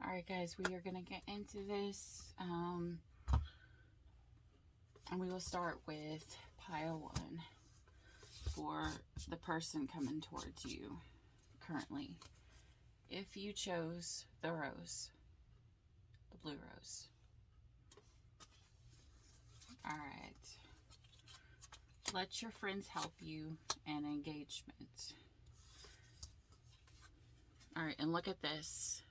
Alright guys, we are going to get into this. And we will start with pile 1 for the person coming towards you currently. If you chose the rose, the blue rose. Alright. Let your friends help you and engagement. Alright, and look at this.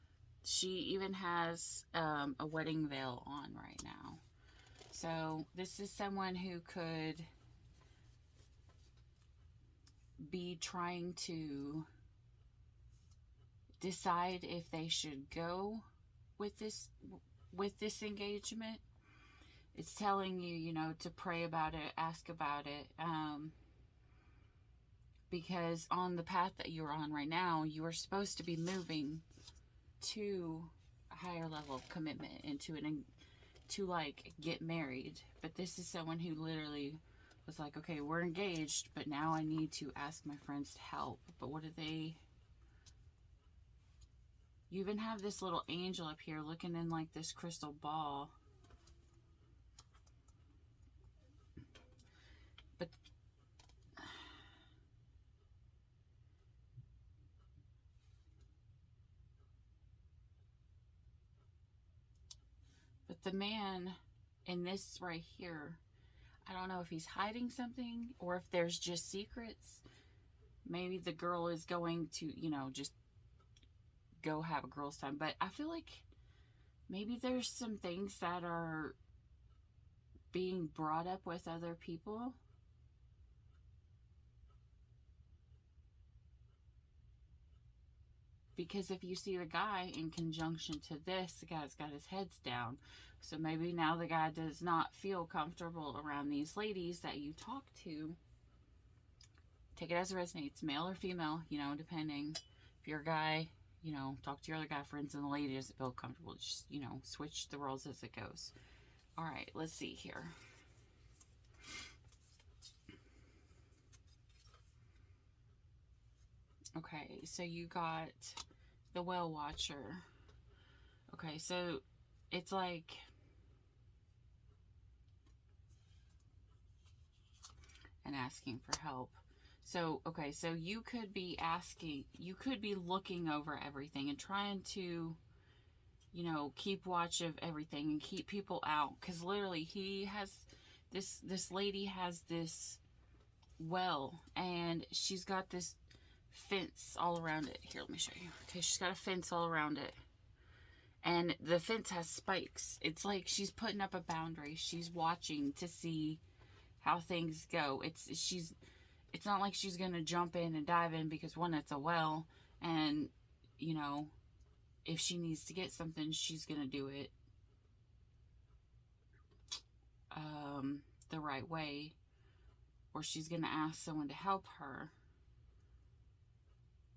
She even has a wedding veil on right now. So this is someone who could be trying to decide if they should go with this engagement. It's telling you, you know, to pray about it, ask about it, because on the path that you're on right now, you are supposed to be moving to a higher level of commitment and to like get married. But this is someone who literally was like, okay, we're engaged, but now I need to ask my friends to help. But what do they... You even have this little angel up here looking in like this crystal ball. But the man in this right here, I don't know if he's hiding something or if there's just secrets. Maybe the girl is going to, you know, just go have a girl's time. But I feel like maybe there's some things that are being brought up with other people. Because if you see the guy in conjunction to this, the guy's got his heads down. So maybe now the guy does not feel comfortable around these ladies that you talk to. Take it as it resonates, male or female, you know, depending. If you're a guy, you know, talk to your other guy friends, and the lady doesn't feel comfortable. Just, you know, switch the roles as it goes. All right, let's see here. Okay, so you got the Whale Watcher. Okay, so it's like... and asking for help. So, okay, so you could be asking, you could be looking over everything and trying to, you know, keep watch of everything and keep people out. Because literally, he has, this lady has this well, and she's got this fence all around it. Here, let me show you. Okay, she's got a fence all around it. And the fence has spikes. It's like she's putting up a boundary. She's watching to see how things go. It's not like she's going to jump in and dive in because, one, it's a well, and, you know, if she needs to get something, she's going to do it the right way, or she's going to ask someone to help her.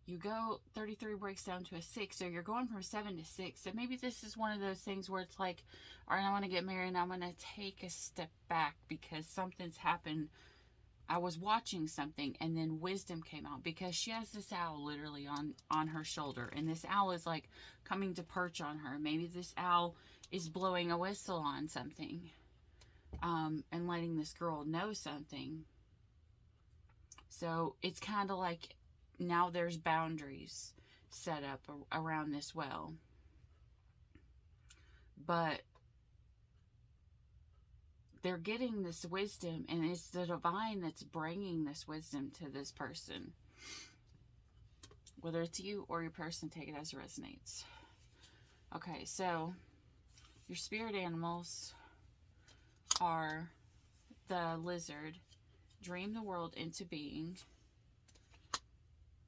You go, 33 breaks down to a 6, so you're going from 7 to 6. So maybe this is one of those things where it's like, all right, I want to get married, and I'm going to take a step back because something's happened. I was watching something, and then wisdom came out, because she has this owl literally on her shoulder, and this owl is like coming to perch on her. Maybe this owl is blowing a whistle on something, and letting this girl know something. So it's kind of like now there's boundaries set up around this well. But they're getting this wisdom, and it's the divine that's bringing this wisdom to this person. Whether it's you or your person, take it as it resonates. Okay, so your spirit animals are the lizard, dream the world into being,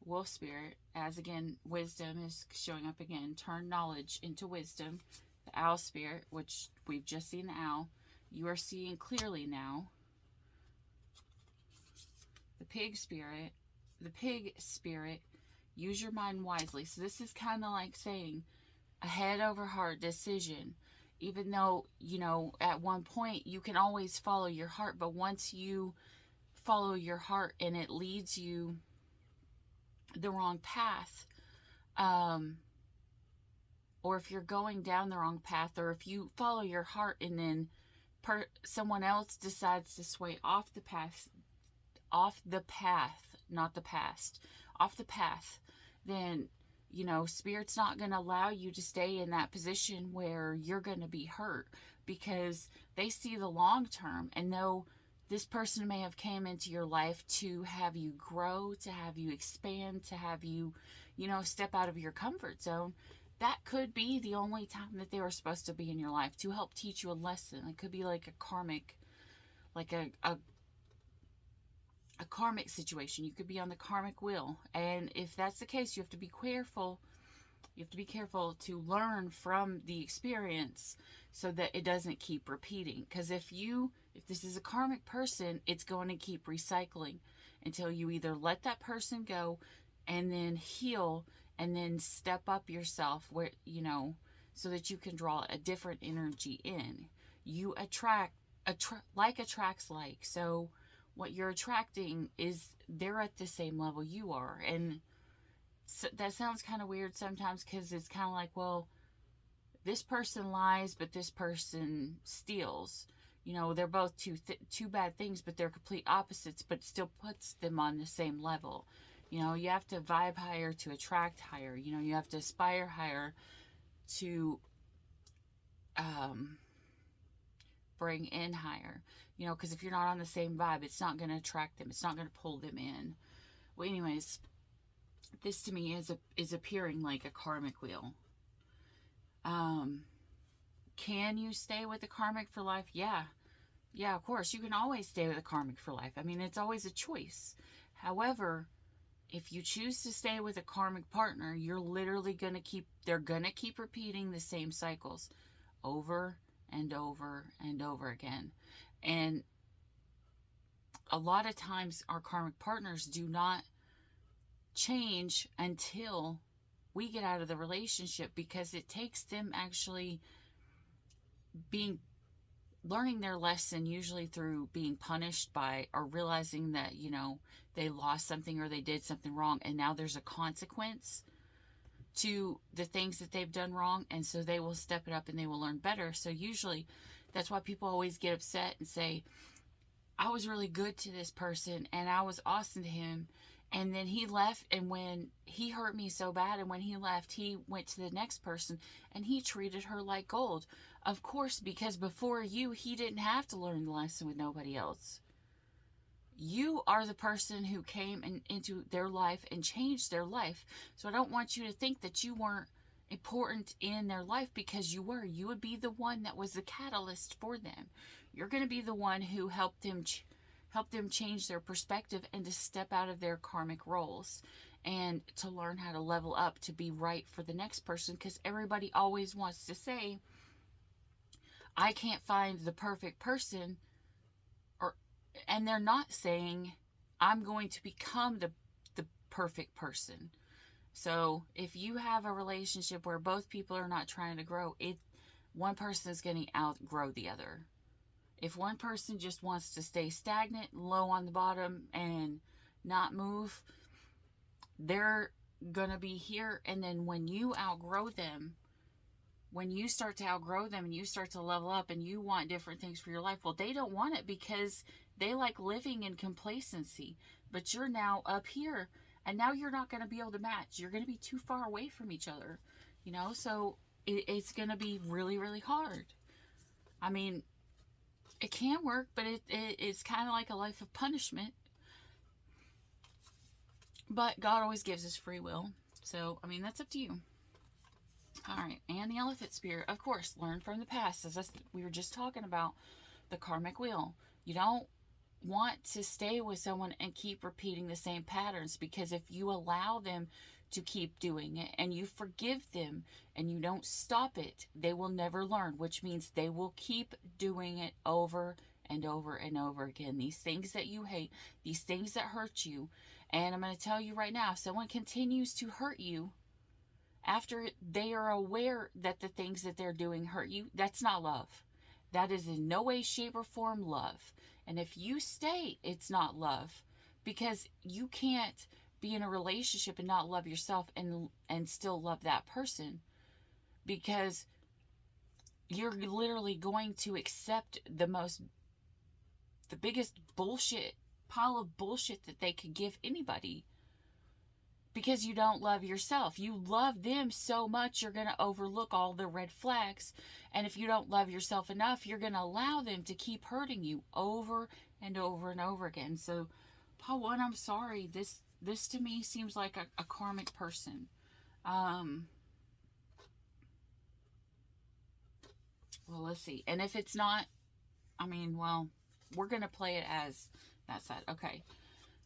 wolf spirit, as again, wisdom is showing up again, turn knowledge into wisdom, the owl spirit, which we've just seen the owl, you are seeing clearly now, the pig spirit, use your mind wisely. So this is kind of like saying a head over heart decision. Even though, you know, at one point you can always follow your heart, but once you follow your heart and it leads you the wrong path, or if you're going down the wrong path, or if you follow your heart and then someone else decides to sway off the path, not the past, off the path, then, Spirit's not going to allow you to stay in that position where you're going to be hurt, because they see the long term and know this person may have came into your life to have you grow, to have you expand, to have you, step out of your comfort zone. That could be the only time that they were supposed to be in your life, to help teach you a lesson. It could be like a karmic, like a karmic situation. You could be on the karmic wheel. And if that's the case, you have to be careful. You have to be careful to learn from the experience so that it doesn't keep repeating. Because if this is a karmic person, it's going to keep recycling until you either let that person go and then heal and then step up yourself where, so that you can draw a different energy in. You like attracts like. So what you're attracting is they're at the same level you are. And so that sounds kind of weird sometimes, because it's kind of like, well, this person lies, but this person steals. They're both two bad things, but they're complete opposites, but still puts them on the same level. You have to vibe higher to attract higher. You have to aspire higher to bring in higher. Because if you're not on the same vibe, it's not going to attract them. It's not going to pull them in. Well, anyways, this to me is appearing like a karmic wheel. Can you stay with the karmic for life? Yeah, of course. You can always stay with a karmic for life. I mean, it's always a choice. However, if you choose to stay with a karmic partner, you're literally they're going to keep repeating the same cycles over and over and over again. And a lot of times our karmic partners do not change until we get out of the relationship, because it takes them actually learning their lesson, usually through being punished by, or realizing that, they lost something or they did something wrong, and now there's a consequence to the things that they've done wrong, and so they will step it up and they will learn better. So usually that's why people always get upset and say, I was really good to this person and I was awesome to him, and then he left, and when he hurt me so bad, and when he left, he went to the next person and he treated her like gold. Of course, because before you, he didn't have to learn the lesson with nobody else. You are the person who came into their life and changed their life. So I don't want you to think that you weren't important in their life, because you were. You would be the one that was the catalyst for them. You're going to be the one who helped them change their perspective and to step out of their karmic roles and to learn how to level up to be right for the next person. Because everybody always wants to say, I can't find the perfect person, and they're not saying, I'm going to become the perfect person. So if you have a relationship where both people are not trying to grow, one person is going to outgrow the other. If one person just wants to stay stagnant, low on the bottom, and not move, they're going to be here. And then when you outgrow them, when you start to outgrow them and you start to level up and you want different things for your life, well, they don't want it because they like living in complacency. But you're now up here, and now you're not going to be able to match. You're going to be too far away from each other, so it's going to be really, really hard. I mean, it can work, but it's kind of like a life of punishment. But God always gives us free will. So, I mean, that's up to you. All right, and the elephant spirit, of course, learn from the past. As we were just talking about, the karmic wheel. You don't want to stay with someone and keep repeating the same patterns, because if you allow them to keep doing it and you forgive them and you don't stop it, they will never learn, which means they will keep doing it over and over and over again. These things that you hate, these things that hurt you. And I'm going to tell you right now, if someone continues to hurt you after they are aware that the things that they're doing hurt you, that's not love. That is in no way, shape, or form love. And if you stay, it's not love, because you can't be in a relationship and not love yourself and still love that person. because you're literally going to accept the biggest bullshit, pile of bullshit that they could give anybody, because you don't love yourself. You love them so much, you're going to overlook all the red flags. And if you don't love yourself enough, you're going to allow them to keep hurting you over and over and over again. So, Paul 1, I'm sorry. This to me seems like a karmic person. Well, let's see. And if it's not, I mean, well, we're going to play it as that side. Okay.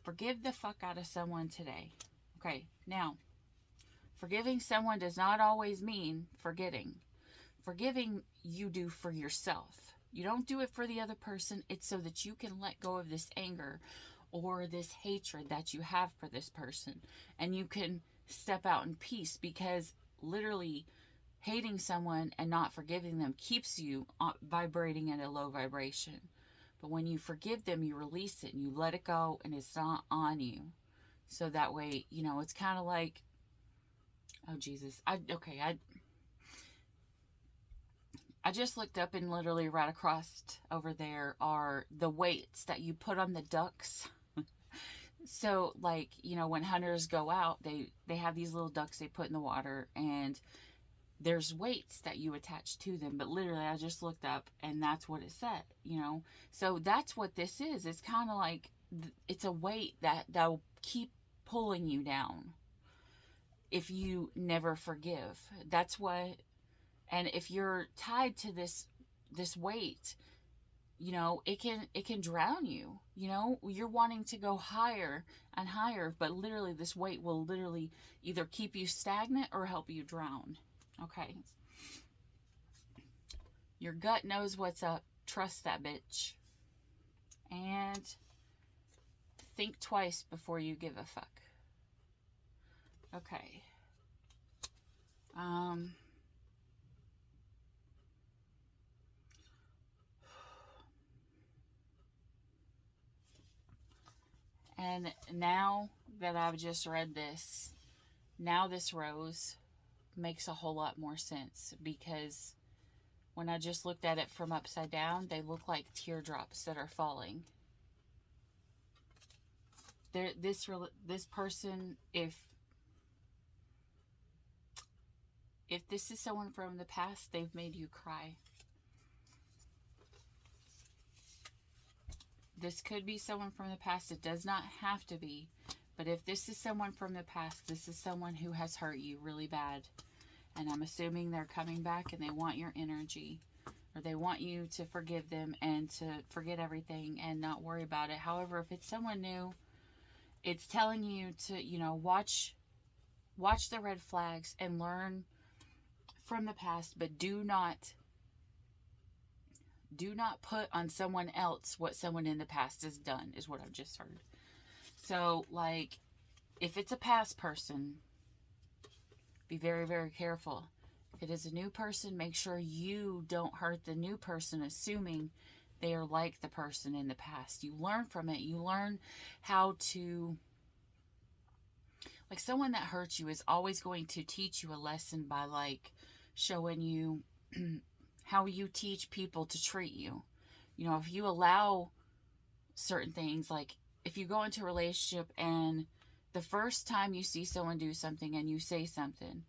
Forgive the fuck out of someone today. Okay. Now, forgiving someone does not always mean forgetting. Forgiving you do for yourself. You don't do it for the other person. It's so that you can let go of this anger or this hatred that you have for this person. And you can step out in peace, because literally hating someone and not forgiving them keeps you vibrating at a low vibration. But when you forgive them, you release it and you let it go, and it's not on you. So that way, you know, it's kind of like, oh Jesus, I just looked up, and literally right across over there are the weights that you put on the ducks. So, like, you know, when hunters go out, they have these little ducks they put in the water, and there's weights that you attach to them. But literally, I just looked up, and that's what it said, you know. So that's what this is. It's kind of like, it's a weight that'll keep pulling you down if you never forgive. That's what. And if you're tied to this weight, you know, it can drown you. You know, you're wanting to go higher and higher, but literally this weight will literally either keep you stagnant or help you drown. Okay. Your gut knows what's up. Trust that bitch. And think twice before you give a fuck. Okay. And now that I've just read this, now this rose makes a whole lot more sense, because when I just looked at it from upside down, they look like teardrops that are falling. This person, if this is someone from the past, they've made you cry. This could be someone from the past. It does not have to be. But if this is someone from the past, this is someone who has hurt you really bad. And I'm assuming they're coming back and they want your energy. Or they want you to forgive them and to forget everything and not worry about it. However, if it's someone new, it's telling you to, you know, watch the red flags and learn from the past. But do not put on someone else what someone in the past has done, is what I've just heard. So, like, if it's a past person, be very, very careful. If it is a new person, make sure you don't hurt the new person, assuming they are like the person in the past. You learn from it. You learn how to, like, someone that hurts you is always going to teach you a lesson by, like, showing you how you teach people to treat you. You know, if you allow certain things, like if you go into a relationship and the first time you see someone do something and you say something,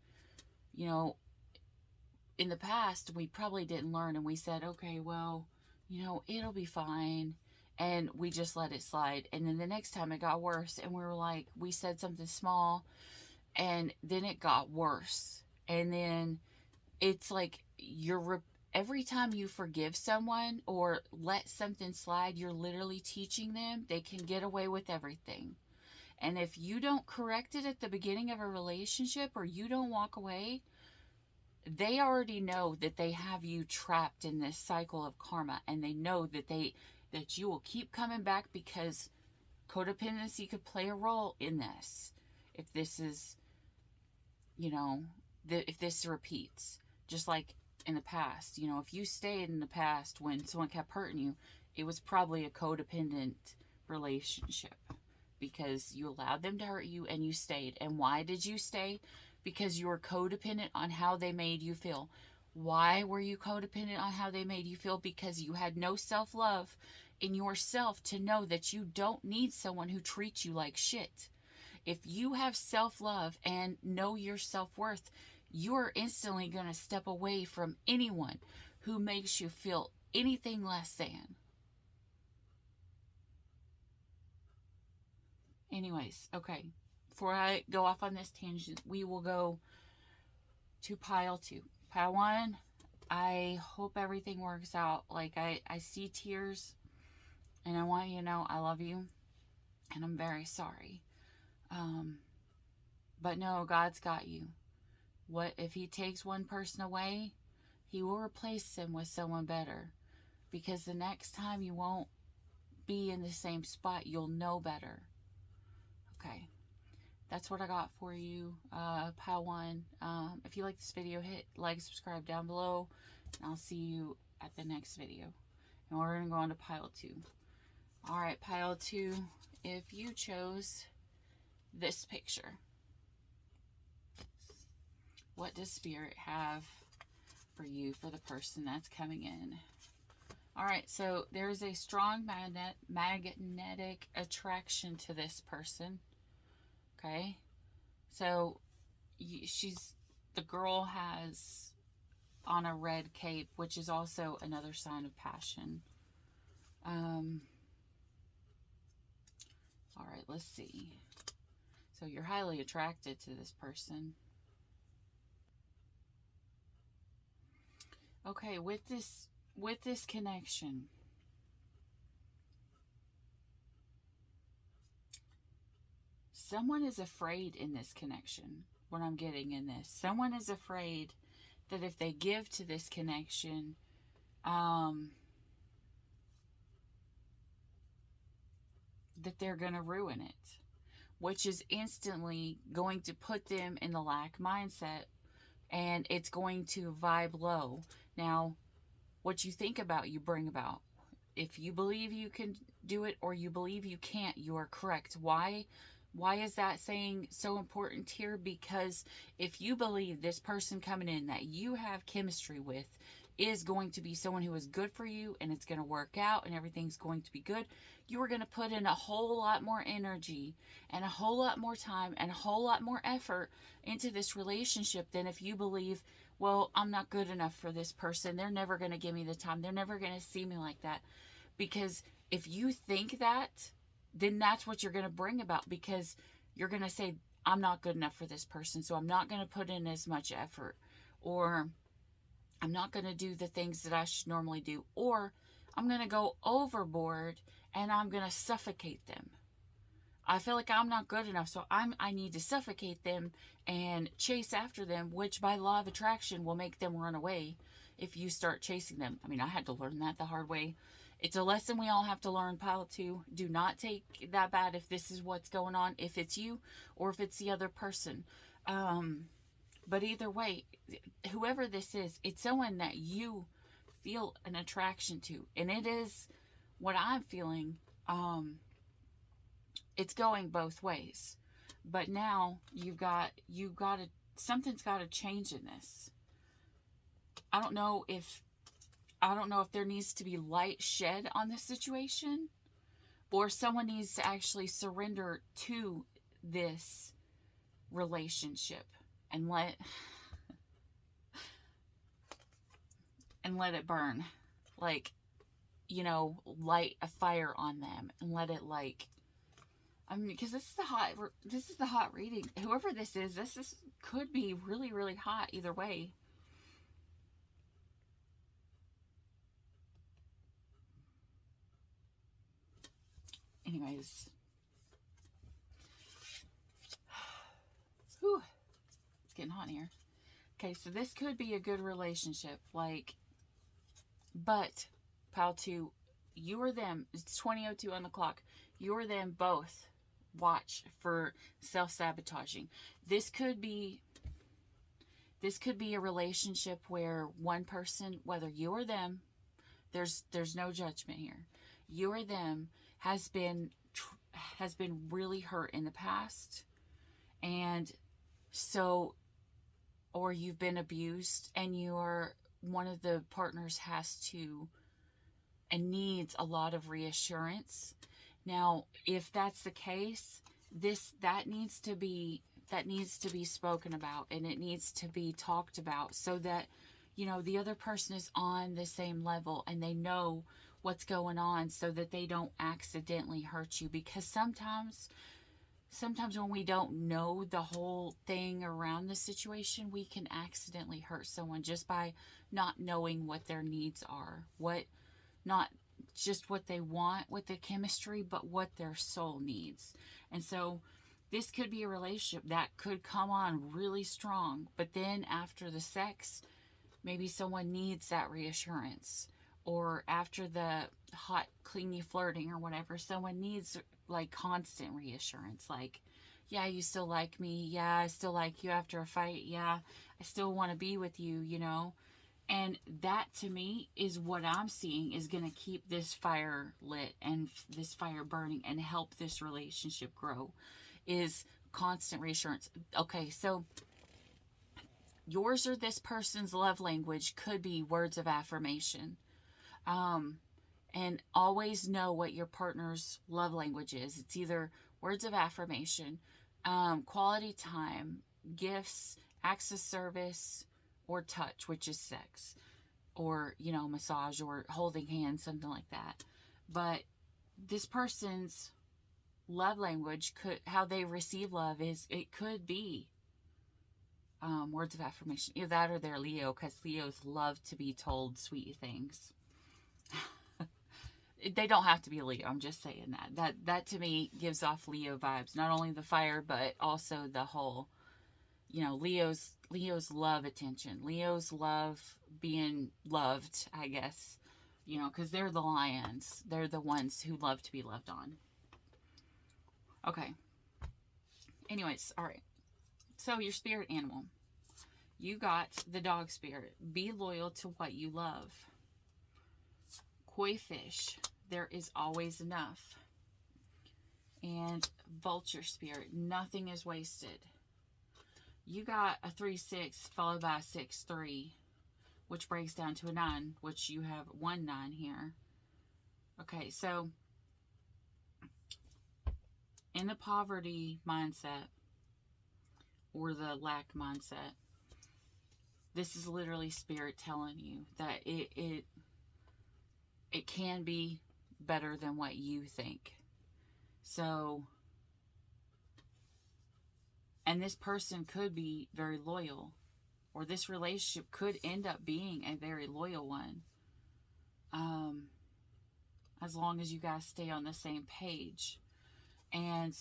you know, in the past, we probably didn't learn, and we said, okay, well, you know, it'll be fine. And we just let it slide. And then the next time it got worse, and we were like, we said something small, and then it got worse. And then it's like every time you forgive someone or let something slide, you're literally teaching them they can get away with everything. And if you don't correct it at the beginning of a relationship, or you don't walk away, they already know that they have you trapped in this cycle of karma, and they know that you will keep coming back, because codependency could play a role in this. If this is, you know, if this repeats, just like in the past, you know, if you stayed in the past when someone kept hurting you, it was probably a codependent relationship, because you allowed them to hurt you and you stayed. And why did you stay? because you were codependent on how they made you feel. Why were you codependent on how they made you feel? Because you had no self-love in yourself to know that you don't need someone who treats you like shit. If you have self-love and know your self-worth, you're instantly going to step away from anyone who makes you feel anything less than. Anyways, okay. Before I go off on this tangent, we will go to pile 2. Pile 1, I hope everything works out. Like, I see tears, and I want you to know I love you, and I'm very sorry. But no, God's got you. What if he takes one person away? He will replace him with someone better. Because the next time you won't be in the same spot. You'll know better. Okay. That's what I got for you, Pile 1. If you like this video, hit like, subscribe down below. And I'll see you at the next video. And we're going to go on to Pile 2. Alright, Pile 2. If you chose this picture, what does Spirit have for you, for the person that's coming in? Alright, so there's a strong magnetic attraction to this person. Okay? So, the girl has on a red cape, which is also another sign of passion. Alright, let's see. So you're highly attracted to this person. Okay, with this connection, someone is afraid in this connection. What I'm getting in this, someone is afraid that if they give to this connection, that they're going to ruin it, which is instantly going to put them in the lack mindset, and it's going to vibe low. Now, what you think about, you bring about. If you believe you can do it or you believe you can't, you are correct. Why is that saying so important here? Because if you believe this person coming in that you have chemistry with is going to be someone who is good for you and it's going to work out and everything's going to be good, you are going to put in a whole lot more energy and a whole lot more time and a whole lot more effort into this relationship than if you believe, well, I'm not good enough for this person. They're never going to give me the time. They're never going to see me like that. Because if you think that, then that's what you're going to bring about, because you're going to say, I'm not good enough for this person, so I'm not going to put in as much effort, or I'm not going to do the things that I should normally do, or I'm going to go overboard and I'm going to suffocate them. I feel like I'm not good enough, so I need to suffocate them and chase after them, which by law of attraction will make them run away if you start chasing them. I mean, I had to learn that the hard way. It's a lesson we all have to learn, Pile 2. Do not take that bad if this is what's going on, if it's you or if it's the other person. But either way, whoever this is, it's someone that you feel an attraction to. And it is what I'm feeling. It's going both ways. But now something's got to change in this. I don't know if there needs to be light shed on this situation, or someone needs to actually surrender to this relationship and let it burn. Like, light a fire on them and let it, because this is the hot reading. Whoever this is could be really, really hot either way. Anyways, whew, it's getting hot in here. Okay, so this could be a good relationship, but Pile 2, you or them, it's 20:02 on the clock, you or them both watch for self-sabotaging. This could be a relationship where one person, whether you or them, there's no judgment here, you or them has been really hurt in the past, and so or you've been abused, and one of the partners has to and needs a lot of reassurance. Now, if that's the case, that needs to be spoken about, and it needs to be talked about, so that the other person is on the same level and they know what's going on, so that they don't accidentally hurt you. Because sometimes when we don't know the whole thing around the situation, we can accidentally hurt someone just by not knowing what their needs are, not just what they want with the chemistry, but what their soul needs. And so this could be a relationship that could come on really strong, but then after the sex, maybe someone needs that reassurance. Or after the hot, clingy flirting or whatever, someone needs like constant reassurance. Like, yeah, you still like me. Yeah, I still like you after a fight. Yeah, I still want to be with you, And that, to me, is what I'm seeing is going to keep this fire lit and this fire burning and help this relationship grow, is constant reassurance. Okay, so yours or this person's love language could be words of affirmation. And always know what your partner's love language is. It's either words of affirmation, quality time, gifts, acts of service, or touch, which is sex, or, massage or holding hands, something like that. But this person's love language, how they receive love, it could be words of affirmation. Either that or they're Leo, because Leos love to be told sweet things. They don't have to be a Leo. I'm just saying that to me gives off Leo vibes. Not only the fire, but also the whole, Leos love attention. Leos love being loved, I guess, because they're the lions. They're the ones who love to be loved on. Okay. Anyways, all right. So your spirit animal. You got the dog spirit. Be loyal to what you love. Koi fish, there is always enough. And vulture spirit, nothing is wasted. You got a 3-6 followed by a 6-3, which breaks down to a 9, which you have 1 9 here. Okay, so in the poverty mindset or the lack mindset, this is literally spirit telling you that it can be better than what you think. So, and this person could be very loyal, or this relationship could end up being a very loyal one, as long as you guys stay on the same page. And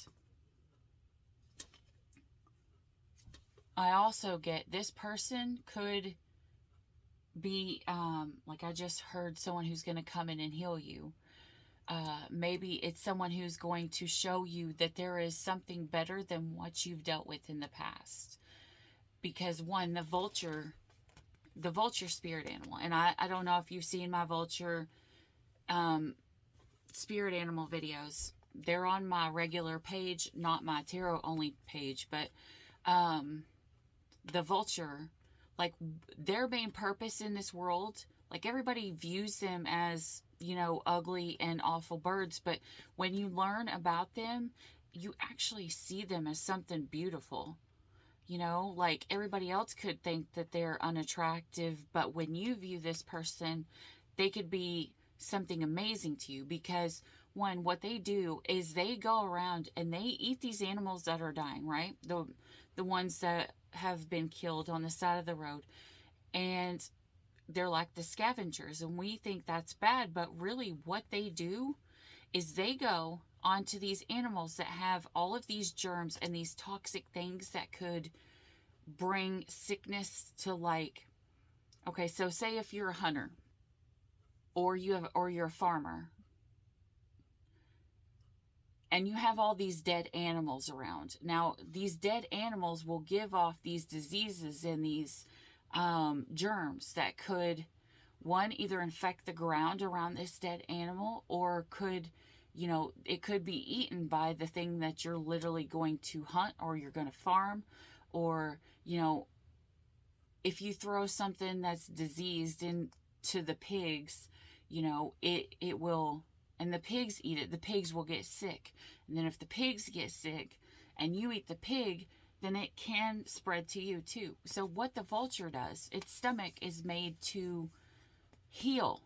I also get this person could be, like I just heard, someone who's going to come in and heal you. Maybe it's someone who's going to show you that there is something better than what you've dealt with in the past. Because one, the vulture spirit animal, and I don't know if you've seen my vulture spirit animal videos. They're on my regular page, not my tarot only page, but the vulture, like their main purpose in this world, like everybody views them as, ugly and awful birds, but when you learn about them, you actually see them as something beautiful. Like everybody else could think that they're unattractive, but when you view this person, they could be something amazing to you. Because one, what they do is they go around and they eat these animals that are dying, right? The ones that have been killed on the side of the road. And they're like the scavengers, and we think that's bad, but really what they do is they go onto these animals that have all of these germs and these toxic things that could bring sickness to, like, okay, so say if you're a hunter or you're a farmer and you have all these dead animals around. Now, these dead animals will give off these diseases and these germs that could, one, either infect the ground around this dead animal, or could, it could be eaten by the thing that you're literally going to hunt or you're going to farm, or, if you throw something that's diseased into the pigs, you know, it will, and the pigs eat it, the pigs will get sick. And then if the pigs get sick and you eat the pig, then it can spread to you too. So what the vulture does, its stomach is made to heal,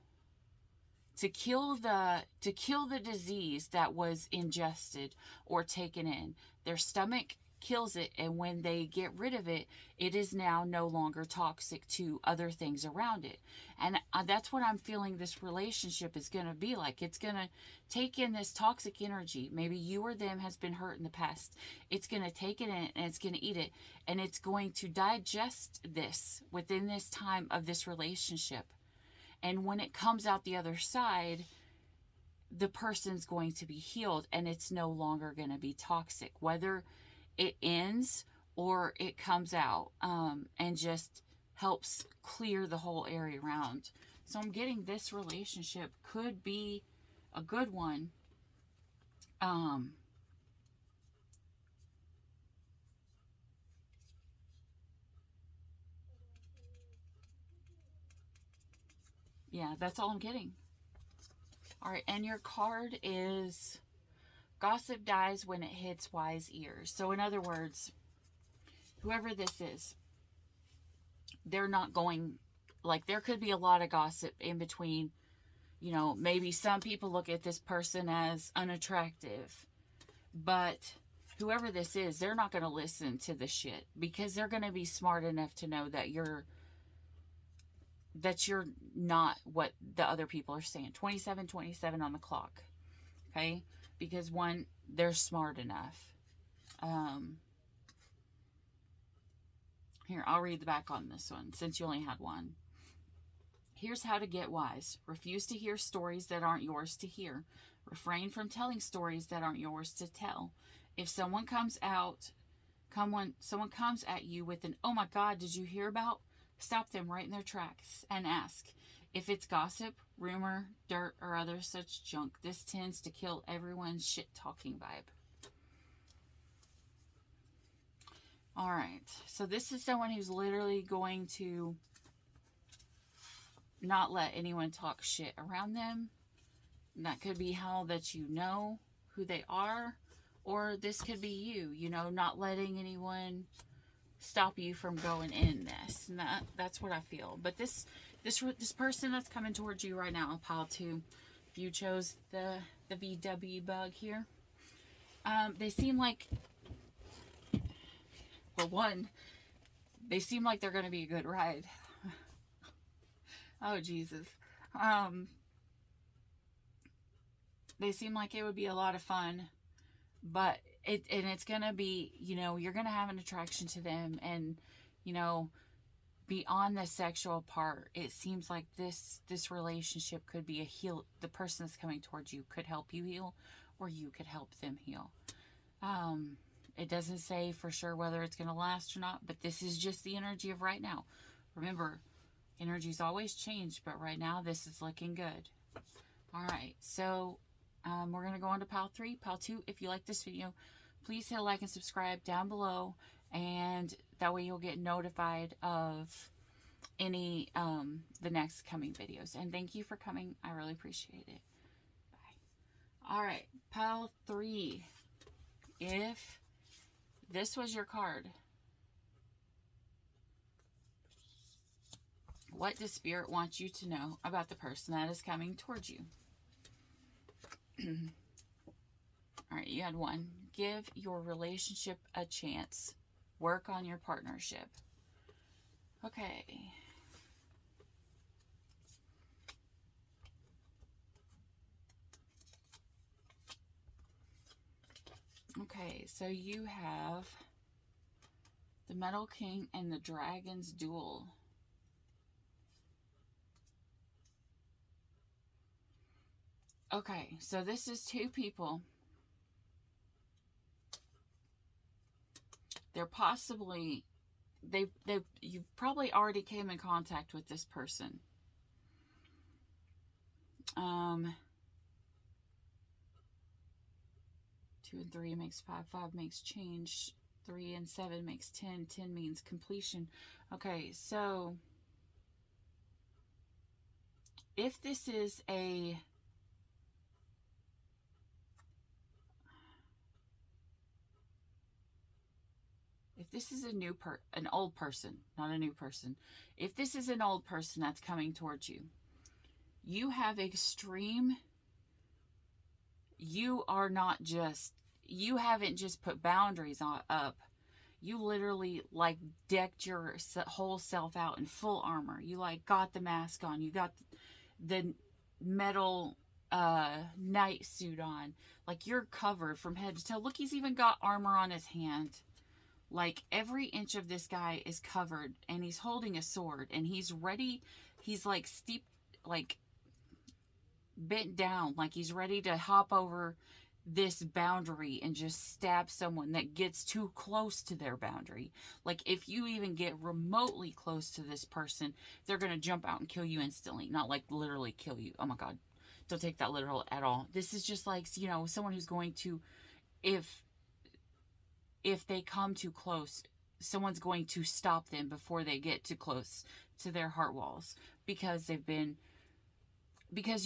to kill the disease that was ingested or taken in. Their stomach kills it, and when they get rid of it, it is now no longer toxic to other things around it. And that's what I'm feeling this relationship is going to be like. It's going to take in this toxic energy. Maybe you or them has been hurt in the past. It's going to take it in and it's going to eat it, and it's going to digest this within this time of this relationship. And when it comes out the other side, the person's going to be healed, and it's no longer going to be toxic, whether it ends or it comes out, and just helps clear the whole area around. So I'm getting this relationship could be a good one. Yeah, that's all I'm getting. All right, and your card is gossip dies when it hits wise ears. So in other words, whoever this is, they're not going, like, there could be a lot of gossip in between. You know, maybe some people look at this person as unattractive, but whoever this is, they're not going to listen to the shit, because they're going to be smart enough to know that you're not what the other people are saying. 27 on the clock. Okay? Because one, they're smart enough. Here, I'll read the back on this one, since you only had one. Here's how to get wise. Refuse to hear stories that aren't yours to hear. Refrain from telling stories that aren't yours to tell. If someone comes at you with an, "Oh my God, did you hear about?" Stop them right in their tracks and ask. If it's gossip, rumor, dirt, or other such junk, this tends to kill everyone's shit-talking vibe. All right, so this is someone who's literally going to not let anyone talk shit around them. And that could be how that you know who they are, or this could be you, not letting anyone stop you from going in this. And that's what I feel. But this person that's coming towards you right now, pile 2, if you chose the VW bug here, they seem like, well, one, they seem like they're going to be a good ride. Oh, Jesus. They seem like it would be a lot of fun, but it's going to be, you're going to have an attraction to them, and, beyond the sexual part, it seems like this relationship could be a heal. The person that's coming towards you could help you heal, or you could help them heal. It doesn't say for sure whether it's going to last or not, but this is just the energy of right now. Remember, energies always change, but right now this is looking good. All right, so we're going to go on to pile 3. Pile 2, if you like this video, please hit like and subscribe down below, and that way you'll get notified of any the next coming videos. And thank you for coming. I really appreciate it. Bye. All right, pile 3. If this was your card, what does Spirit want you to know about the person that is coming towards you? All right, you had 1. Give your relationship a chance. Work on your partnership. Okay. Okay, so you have the Metal King and the Dragon's Duel. Okay, so this is 2 people. They're possibly, you've probably already came in contact with this person. 2 and 3 makes 5. 5 makes change. 3 and 7 makes 10. 10 means completion. Okay, so if this is a an old person, not a new person. If this is an old person that's coming towards you, you have extreme, you are not just, you haven't just put boundaries up. You literally like decked your whole self out in full armor. You like got the mask on. You got the metal night suit on. Like you're covered from head to toe. Look, he's even got armor on his hand. Like every inch of this guy is covered, and he's holding a sword, and he's ready. He's like steep, like bent down, like he's ready to hop over this boundary and just stab someone that gets too close to their boundary. Like if you even get remotely close to this person, they're going to jump out and kill you instantly. Not like literally kill you. Oh my God. Don't take that literal at all. This is just like, you know, someone who's going to, if they come too close, someone's going to stop them before they get too close to their heart walls because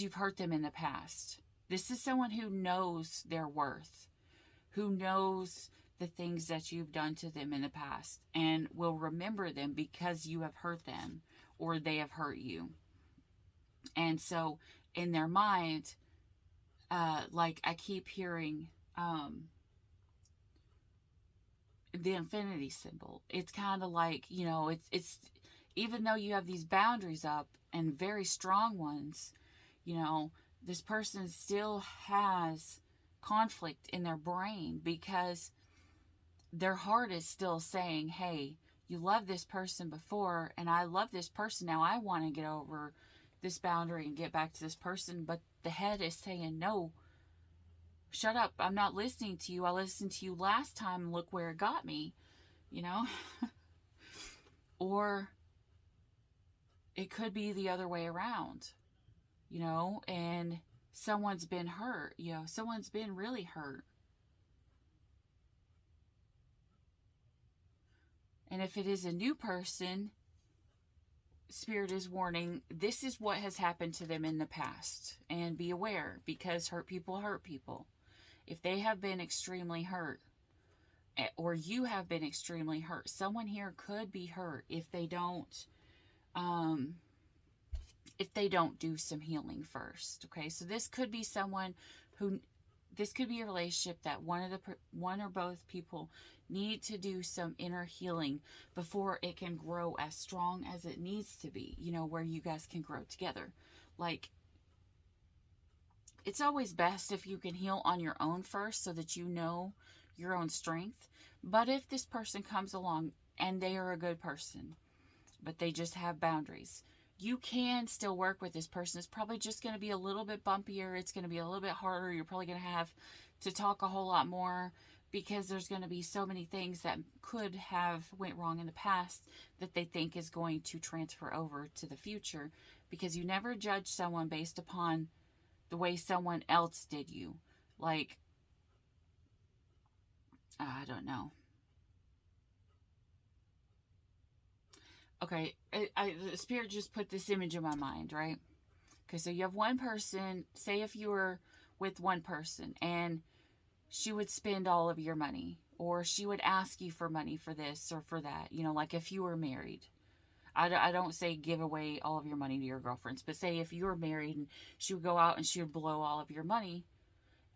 you've hurt them in the past. This is someone who knows their worth, who knows the things that you've done to them in the past and will remember them because you have hurt them or they have hurt you. And so in their mind, like I keep hearing the infinity symbol. It's kind of like, you know, it's even though you have these boundaries up and very strong ones, you know, this person still has conflict in their brain because their heart is still saying, hey, you loved this person before and I love this person now. I want to get over this boundary and get back to this person. But the head is saying, no, shut up. I'm not listening to you. I listened to you last time. Look where it got me, you know? Or it could be the other way around, you know, and someone's been hurt, you know, someone's been really hurt. And if it is a new person, Spirit is warning, this is what has happened to them in the past. And be aware, because hurt people hurt people. If they have been extremely hurt, or you have been extremely hurt, someone here could be hurt if they don't do some healing first. Okay, so this could be someone who, this could be a relationship that one or both people need to do some inner healing before it can grow as strong as it needs to be, you know, where you guys can grow together. Like, it's always best if you can heal on your own first so that you know your own strength. But if this person comes along and they are a good person, but they just have boundaries, you can still work with this person. It's probably just going to be a little bit bumpier. It's going to be a little bit harder. You're probably going to have to talk a whole lot more because there's going to be so many things that could have went wrong in the past that they think is going to transfer over to the future, because you never judge someone based upon the way someone else did you. Like, I don't know. Okay, the Spirit just put this image in my mind, right? Okay, so you have one person, say if you were with one person and she would spend all of your money, or she would ask you for money for this or for that, you know, like if you were married. I don't say give away all of your money to your girlfriends, but say if you were married and she would go out and she would blow all of your money,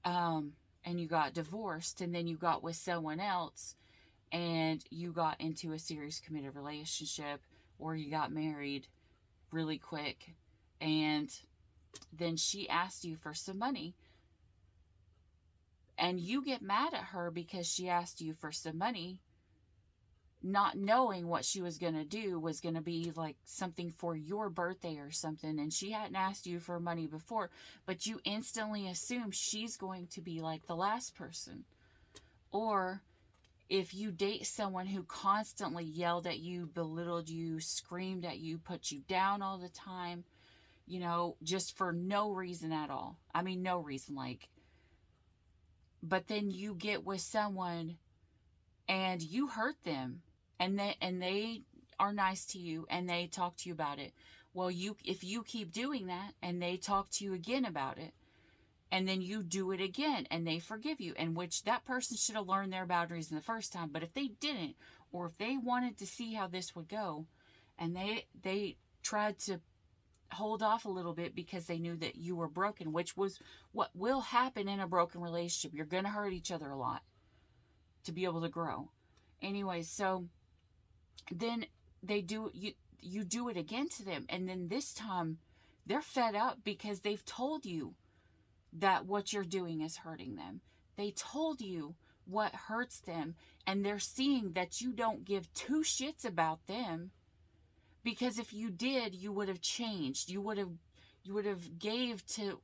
and you got divorced and then you got with someone else and you got into a serious committed relationship, or you got married really quick and then she asked you for some money and you get mad at her because she asked you for some money, not knowing what she was going to do was going to be like something for your birthday or something, and she hadn't asked you for money before, but you instantly assume she's going to be like the last person. Or if you date someone who constantly yelled at you, belittled you, screamed at you, put you down all the time, you know, just for no reason at all. I mean, no reason, like, but then you get with someone and you hurt them, and they are nice to you and they talk to you about it. Well, if you keep doing that and they talk to you again about it, and then you do it again and they forgive you, and which that person should have learned their boundaries in the first time, but if they didn't, or if they wanted to see how this would go, and they tried to hold off a little bit because they knew that you were broken, which was what will happen in a broken relationship. You're going to hurt each other a lot to be able to grow. Anyway, so then you do it again to them, and then this time they're fed up because they've told you that what you're doing is hurting them. They told you what hurts them, and they're seeing that you don't give two shits about them, because if you did, you would have changed. You would have gave to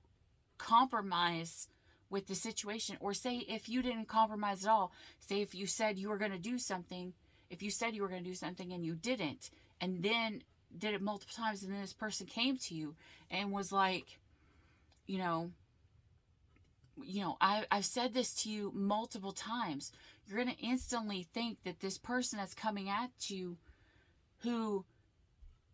compromise with the situation. Or say if you didn't compromise at all, say if you said you were going to do something, and you didn't, and then did it multiple times, and then this person came to you and was like, I've said this to you multiple times. You're going to instantly think that this person that's coming at you, who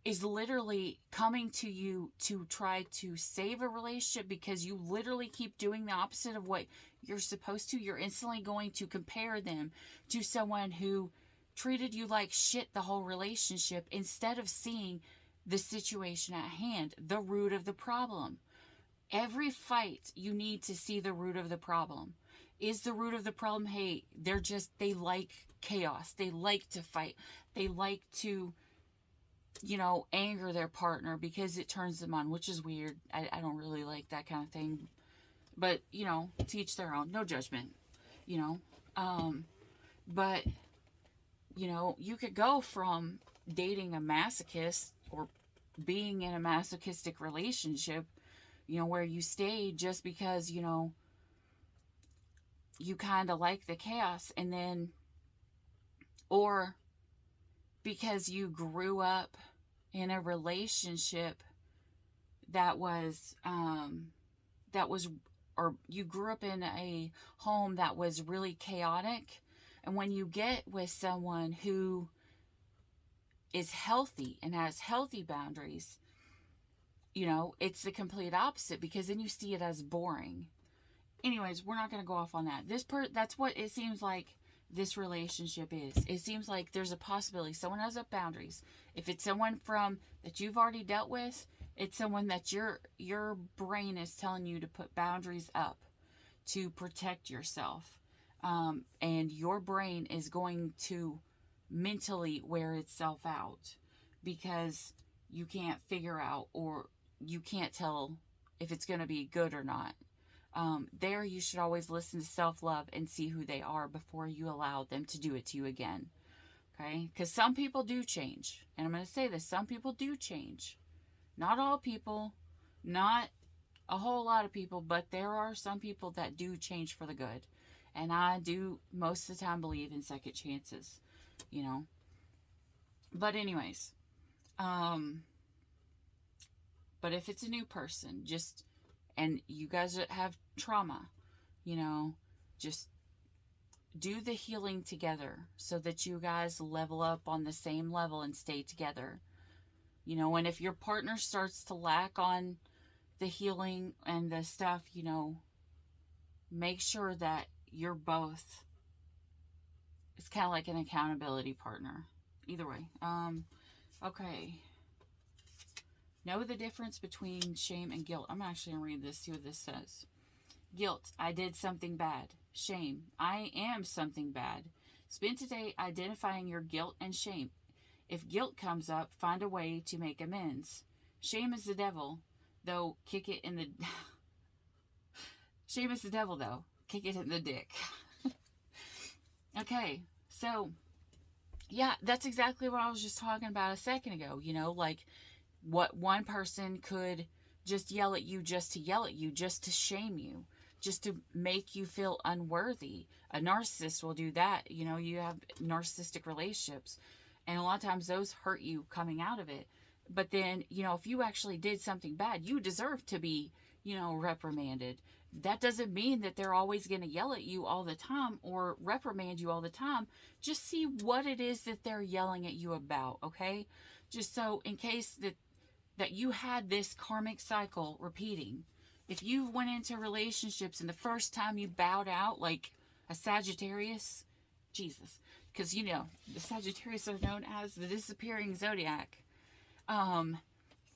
is literally coming to you to try to save a relationship because you literally keep doing the opposite of what you're supposed to, you're instantly going to compare them to someone who treated you like shit the whole relationship, instead of seeing the situation at hand, the root of the problem. Every fight, you need to see the root of the problem. Is the root of the problem, hey, they like chaos. They like to fight. They like to, anger their partner because it turns them on, which is weird. I don't really like that kind of thing. But, to each their own. No judgment, But, you could go from dating a masochist or being in a masochistic relationship, where you stay just because, you kind of like the chaos, and then, or because you grew up in a relationship that was, or you grew up in a home that was really chaotic, and when you get with someone who is healthy and has healthy boundaries, it's the complete opposite, because then you see it as boring. Anyways, we're not going to go off on that. That's what it seems like this relationship is. It seems like there's a possibility someone has up boundaries. If it's someone that you've already dealt with, it's someone that your brain is telling you to put boundaries up to protect yourself. And your brain is going to mentally wear itself out because you can't figure out, or you can't tell if it's going to be good or not. There, you should always listen to self-love and see who they are before you allow them to do it to you again. Okay? Because some people do change. And I'm going to say this. Some people do change. Not all people. Not a whole lot of people. But there are some people that do change for the good. And I do most of the time believe in second chances. But anyways. But if it's a new person, and you guys have trauma, just do the healing together so that you guys level up on the same level and stay together. And if your partner starts to lack on the healing and the stuff, make sure that you're both, it's kind of like an accountability partner. Either way. Okay. Know the difference between shame and guilt. I'm actually going to read this, see what this says. Guilt, I did something bad. Shame, I am something bad. Spend today identifying your guilt and shame. If guilt comes up, find a way to make amends. Shame is the devil, though, kick it in the... Shame is the devil, though. Kick it in the dick. Okay, so, yeah, that's exactly what I was just talking about a second ago. Like, what one person could just yell at you just to yell at you, just to shame you, just to make you feel unworthy. A narcissist will do that. You have narcissistic relationships, and a lot of times those hurt you coming out of it. But then, if you actually did something bad, you deserve to be reprimanded. That doesn't mean that they're always going to yell at you all the time or reprimand you all the time. Just see what it is that they're yelling at you about, okay? Just so in case that you had this karmic cycle repeating. If you went into relationships and the first time you bowed out like a Sagittarius, Jesus, because the Sagittarius are known as the disappearing zodiac.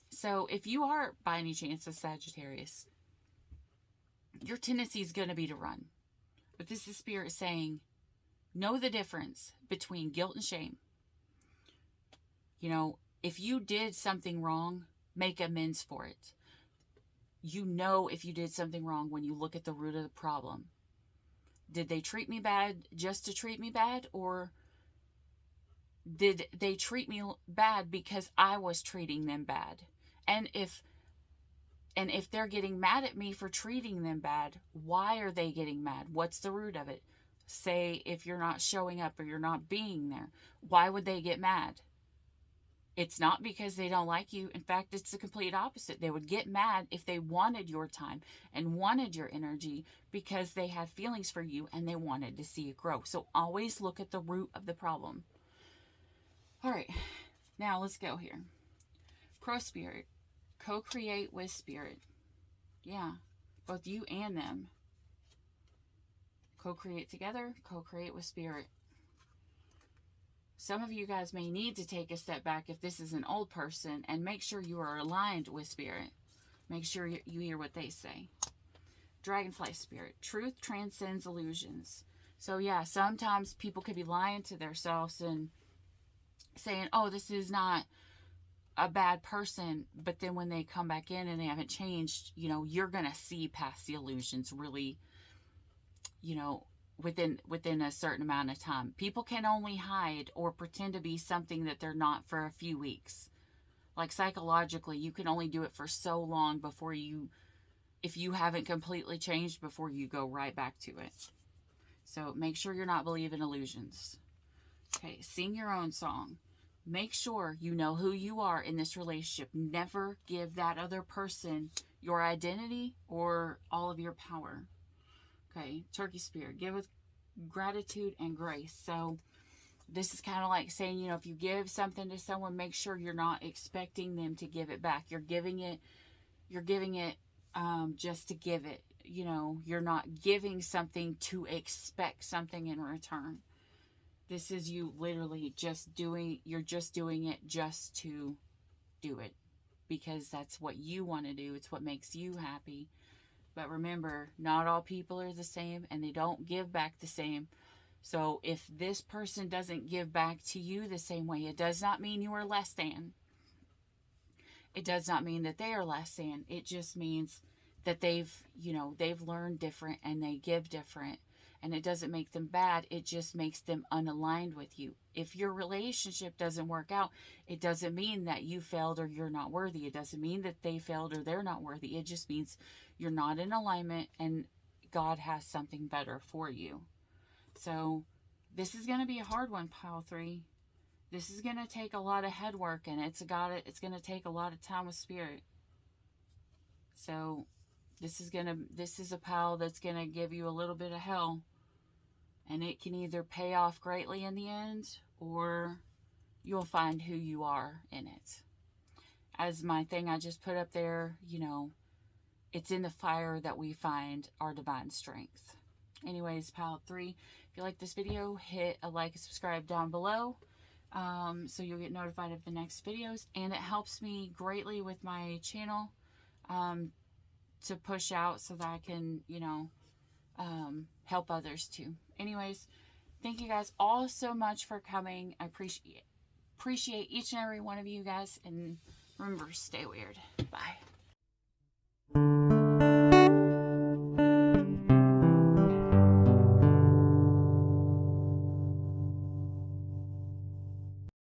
So if you are by any chance a Sagittarius, your tendency is going to be to run. But this is Spirit saying, know the difference between guilt and shame. If you did something wrong, make amends for it. If you did something wrong when you look at the root of the problem. Did they treat me bad just to treat me bad? Or did they treat me bad because I was treating them bad? And if they're getting mad at me for treating them bad, why are they getting mad? What's the root of it? Say if you're not showing up or you're not being there, why would they get mad? It's not because they don't like you. In fact, it's the complete opposite. They would get mad if they wanted your time and wanted your energy because they had feelings for you and they wanted to see it grow. So always look at the root of the problem. All right, now let's go here. Crow Spirit, co-create with Spirit. Yeah, both you and them. Co-create together, co-create with Spirit. Some of you guys may need to take a step back if this is an old person and make sure you are aligned with Spirit. Make sure you hear what they say. Dragonfly Spirit. Truth transcends illusions. So yeah, sometimes people could be lying to themselves and saying, oh, this is not a bad person. But then when they come back in and they haven't changed, you're going to see past the illusions really, within a certain amount of time. People can only hide or pretend to be something that they're not for a few weeks. Like psychologically, you can only do it for so long before if you haven't completely changed, before you go right back to it. So make sure you're not believing illusions. Okay, sing your own song. Make sure you know who you are in this relationship. Never give that other person your identity or all of your power. Okay, Turkey Spirit, give with gratitude and grace. So this is kind of like saying, if you give something to someone, make sure you're not expecting them to give it back. You're giving it just to give it. You're not giving something to expect something in return. This is you literally you're just doing it just to do it. Because that's what you want to do. It's what makes you happy. But remember, not all people are the same and they don't give back the same. So if this person doesn't give back to you the same way, it does not mean you are less than. It does not mean that they are less than. It just means that they've learned different and they give different. And it doesn't make them bad. It just makes them unaligned with you. If your relationship doesn't work out, it doesn't mean that you failed or you're not worthy. It doesn't mean that they failed or they're not worthy. It just means you're not in alignment and God has something better for you. So this is going to be a hard one, Pile 3. This is going to take a lot of head work and it's going to take a lot of time with Spirit. So this is a pile that's going to give you a little bit of hell. And it can either pay off greatly in the end, or you'll find who you are in it. As my thing I just put up there, it's in the fire that we find our divine strength. Anyways, Pile 3, if you like this video, hit a like and subscribe down below. So you'll get notified of the next videos. And it helps me greatly with my channel. To push out so that I can, help others too. Anyways, thank you guys all so much for coming. I appreciate each and every one of you guys. And remember, stay weird. Bye.